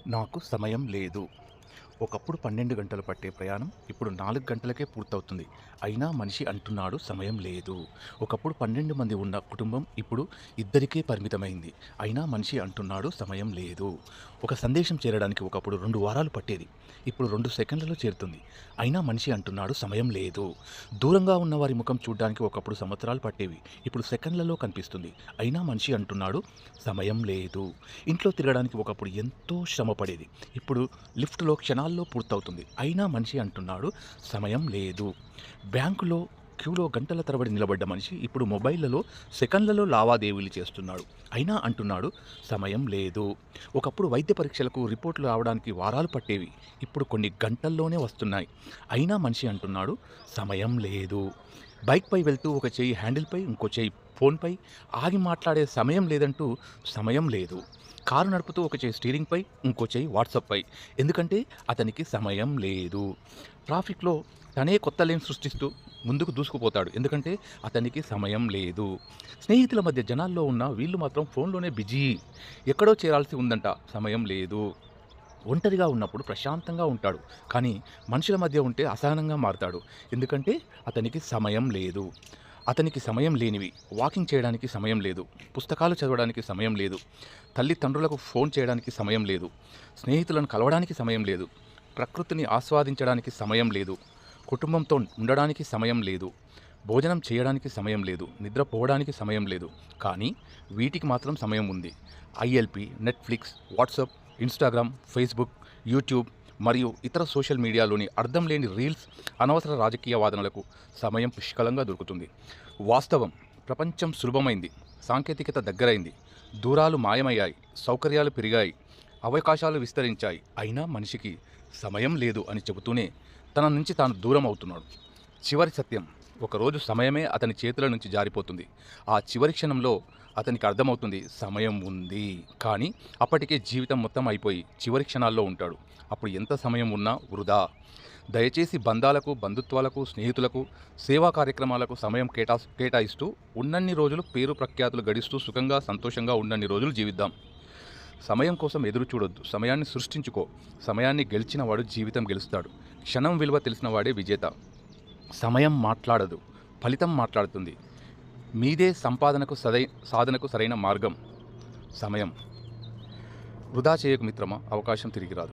నాకు సమయం లేదు. ఒకప్పుడు 12 గంటలు పట్టే ప్రయాణం ఇప్పుడు 4 గంటలకే పూర్తవుతుంది. అయినా మనిషి అంటున్నాడు సమయం లేదు. ఒకప్పుడు 12 మంది ఉన్న కుటుంబం ఇప్పుడు ఇద్దరికే పరిమితమైంది. అయినా మనిషి అంటున్నాడు సమయం లేదు. ఒక సందేశం చేరడానికి ఒకప్పుడు 2 వారాలు పట్టేది. ఇప్పుడు 2 సెకన్లలో చేరుతుంది. అయినా మనిషి అంటున్నాడు సమయం లేదు. దూరంగా ఉన్న వారి ముఖం చూడ్డానికి ఒకప్పుడు సంవత్సరాలు పట్టేవి. ఇప్పుడు సెకన్లలో కనిపిస్తుంది. అయినా మనిషి అంటున్నాడు సమయం లేదు. ఇంట్లో తిరగడానికి ఒకప్పుడు ఎంతో శ్రమ పడేది. ఇప్పుడు లిఫ్ట్‌లో క్షణాల్లో పూర్తవుతుంది. అయినా మనిషి అంటున్నాడు సమయం లేదు. బ్యాంకులో క్యూలో గంటల తరబడి నిలబడ్డ మనిషి ఇప్పుడు మొబైల్‌లలో సెకన్లలో లావాదేవీలు చేస్తున్నాడు. అయినా అంటున్నాడు సమయం లేదు. ఒకప్పుడు వైద్య పరీక్షలకు రిపోర్టులు రావడానికి వారాలు పట్టేవి. ఇప్పుడు కొన్ని గంటల్లోనే వస్తున్నాయి. అయినా మనిషి అంటున్నాడు సమయం లేదు. బైక్‌పై వెళ్తూ ఒక చెయ్యి హ్యాండిల్‌పై, ఇంకో చెయ్యి ఫోన్‌పై ఆగి మాట్లాడే సమయం లేదంటూ సమయం లేదు. కారు నడుపుతూ ఒక చెయ్యి స్టీరింగ్‌పై, ఇంకో చెయ్యి వాట్సాప్పై. ఎందుకంటే అతనికి సమయం లేదు. ట్రాఫిక్‌లో తనే కొత్త లేన్ సృష్టిస్తూ ముందుకు దూసుకుపోతాడు. ఎందుకంటే అతనికి సమయం లేదు. స్నేహితుల మధ్య జనాల్లో ఉన్న వీళ్ళు మాత్రం ఫోన్‌లోనే బిజీ. ఎక్కడో చేరాల్సి ఉందంట సమయం లేదు. ఒంటరిగా ఉన్నప్పుడు ప్రశాంతంగా ఉంటాడు. కానీ మనుషుల మధ్య ఉంటే అసహనంగా మారతాడు. ఎందుకంటే అతనికి సమయం లేదు. అతనికి సమయం లేనివి వాకింగ్ చేయడానికి సమయం లేదు. పుస్తకాలు చదవడానికి సమయం లేదు. తల్లిదండ్రులకు ఫోన్ చేయడానికి సమయం లేదు. స్నేహితులను కలవడానికి సమయం లేదు. ప్రకృతిని ఆస్వాదించడానికి సమయం లేదు. కుటుంబంతో ఉండడానికి సమయం లేదు. భోజనం చేయడానికి సమయం లేదు. నిద్రపోవడానికి సమయం లేదు. కానీ వీటికి మాత్రం సమయం ఉంది. ILP, Netflix, WhatsApp, Instagram, Facebook, YouTube మరియు ఇతర సోషల్ మీడియాలోని అర్థం లేని రీల్స్, అనవసర రాజకీయ వాదనలకు సమయం పుష్కలంగా దొరుకుతుంది. వాస్తవం, ప్రపంచం సులభమైంది. సాంకేతికత దగ్గరైంది. దూరాలు మాయమయ్యాయి. సౌకర్యాలు పెరిగాయి. అవకాశాలు విస్తరించాయి. అయినా మనిషికి సమయం లేదు అని చెబుతూనే తన నుంచి తాను దూరం అవుతున్నాడు. చివరి సత్యం, ఒకరోజు సమయమే అతని చేతుల నుంచి జారిపోతుంది. ఆ చివరి క్షణంలో అతనికి అర్థమవుతుంది సమయం ఉంది. కానీ అప్పటికే జీవితం మొత్తం అయిపోయి చివరి క్షణాల్లో ఉంటాడు. అప్పుడు ఎంత సమయం ఉన్నా వృధా. దయచేసి బంధాలకు, బంధుత్వాలకు, స్నేహితులకు, సేవా కార్యక్రమాలకు సమయం కేటాయిస్తూ ఉన్నన్ని రోజులు పేరు ప్రఖ్యాతులు గడిస్తూ సుఖంగా, సంతోషంగా ఉన్నన్ని రోజులు జీవిద్దాం. సమయం కోసం ఎదురు చూడొద్దు. సమయాన్ని సృష్టించుకో. సమయాన్ని గెలిచిన వాడు జీవితం గెలుస్తాడు. క్షణం విలువ తెలిసిన వాడే విజేత. సమయం మాట్లాడదు, ఫలితం మాట్లాడుతుంది. మీదే సంపాదనకు సాధనకు సరైన మార్గం సమయం. వృధా చేయకు మిత్రమా, అవకాశం తిరిగి రాదు.